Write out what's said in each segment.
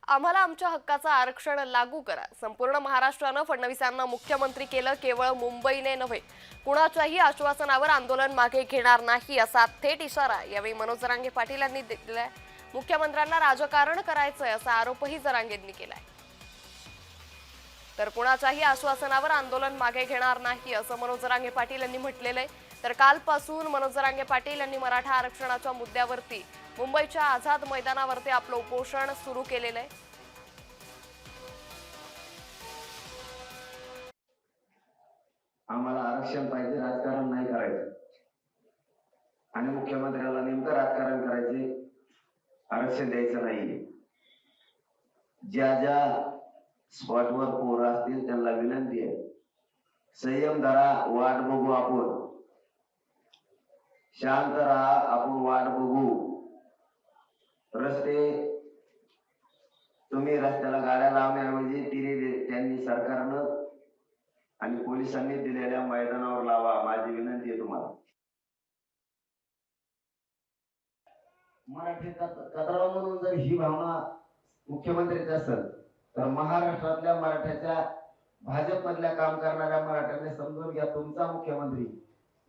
आम्हाला आमच्या हक्काचं आरक्षण लागू करा। संपूर्ण महाराष्ट्रानं फडणवीसांना मुख्यमंत्री केलं, केवळ मुंबईने नव्हे कुणाच्याही आश्वासनावर आंदोलन मागे घेणार नाही असा थेट इशारा यावेळी मनोज जरांगे पाटील यांनी दिलाय। मुख्यमंत्र्यांना राजकारण करायचंय असा आरोपही जरांगेंनी केलाय। तर कुणाच्याही आश्वासनावर आंदोलन मागे घेणार नाही असं मनोज जरांगे पाटील यांनी म्हटलेलं आहे। तर कालपासून मनोज जरांगे पाटील यांनी मराठा आरक्षणाच्या मुद्द्यावरती मुंबईच्या आझाद मैदानावरती आपलं उपोषण सुरू केलेलं आहे। आम्हाला आरक्षण पाहिजे, राजकारण नाही करायचं आणि मुख्यमंत्र्याला नेमकं राजकारण करायचे, आरक्षण द्यायचं नाहीये। ज्या ज्या स्पॉटवर पोरं असतील त्यांना विनंती आहे, संयम धरा, वाट बघू आपण, शांत राहा, आपण वाट बघू। रस्ते तुम्ही रस्त्याला गाड्या लावण्याऐवजी त्यांनी सरकारनं आणि पोलिसांनी दिलेल्या मैदानावर लावा, माझी विनंती आहे तुम्हाला। मराठी कचरा म्हणून जर ही भावना मुख्यमंत्र्याची असेल तर महाराष्ट्रातल्या मराठ्याच्या भाजपमधल्या काम करणाऱ्या मराठ्यांनी समजून घ्या, तुमचा मुख्यमंत्री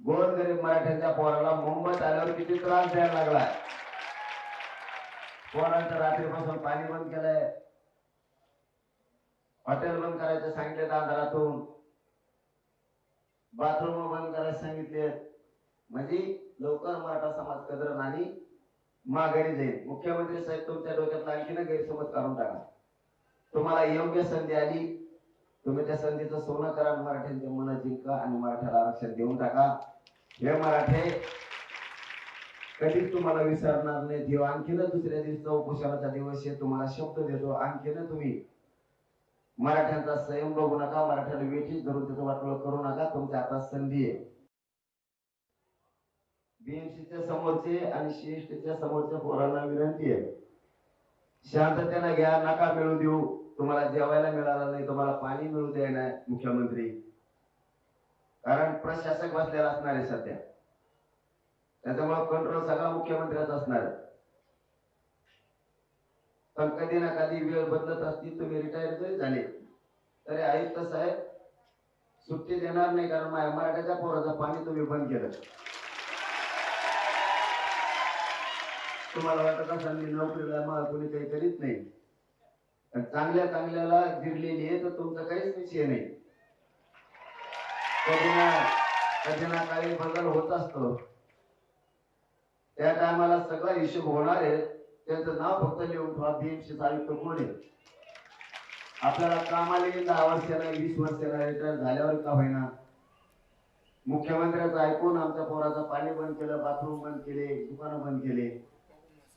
गोरगरीब मराठ्यांच्या पोराला मुंबईत आल्यावर किती त्रास द्यायला लागलाय। पोरांचं रात्रीपासून पाणी बंद केलंय, हॉटेल बंद करायचं सांगितले, दादरातून बाथरूम बंद करायला सांगितले। म्हणजे लवकर मराठा समाज कदर आणि माघारी जाईल। मुख्यमंत्री साहेब, तुमच्या डोक्यात आणखीन गैरसमज काढून टाका। तुम्हाला योग्य संधी आली, तुम्ही त्या संधीचं सोनं करा, मराठ्यांचे मन जिंका आणि मराठ्याला आरक्षण देऊन टाका। हे मराठे कधीच तुम्हाला विसरणार नाही। देव आणखीन दुसऱ्या दिवसाचा उपोषणाचा दिवस आहे, तुम्हाला शब्द देतो, आणखीन तुम्ही मराठ्यांचा संयम बघू नका, मराठ्याला वेठीच धरून त्याचं वाटोळं करू नका। तुमच्या हातात संधी आहे। बीएमसीच्या समोरचे आणि सीएसटीच्या समोरच्या पोरांना विनंती आहे, शांततेने घ्या, नका मिळू देऊ। तुम्हाला जेवायला मिळालं नाही, तुम्हाला पाणी मिळू द्या नाही मुख्यमंत्री, कारण प्रशासक बसलेला असणार आहे सध्या, त्याच्यामुळे कंट्रोल सगळा मुख्यमंत्र्याचा असणार आहे। पण कधी ना कधी वेळ बदलत असती, तुम्ही रिटायर जरी झाले तरी आयुक्त साहेब सुट्टी देणार नाही, कारण मराठ्याच्या पोराचं पाणी तुम्ही बंद केलं। तुम्हाला वाटत असेल मी नोकरीला मग कोणी काही करीत नाही, चांगल्या चांगल्याला गिरलेली आहे, तर तुमचा काहीच विषय नाही। कधी ना काही बदल होत असतो, त्या टायमाला सगळा हिशोब होणार आहे। त्यांचं नाव फक्त लिहून ठेवा, बीएमसी आयुक्त कोण आहे। आपल्याला कामाला 10 वर्षाला 20 वर्षाला रिटायर झाल्यावर का होईना, मुख्यमंत्र्याचं ऐकून आमच्या पोराचं पाणी बंद केलं, बाथरूम बंद केले, दुकानं बंद केले।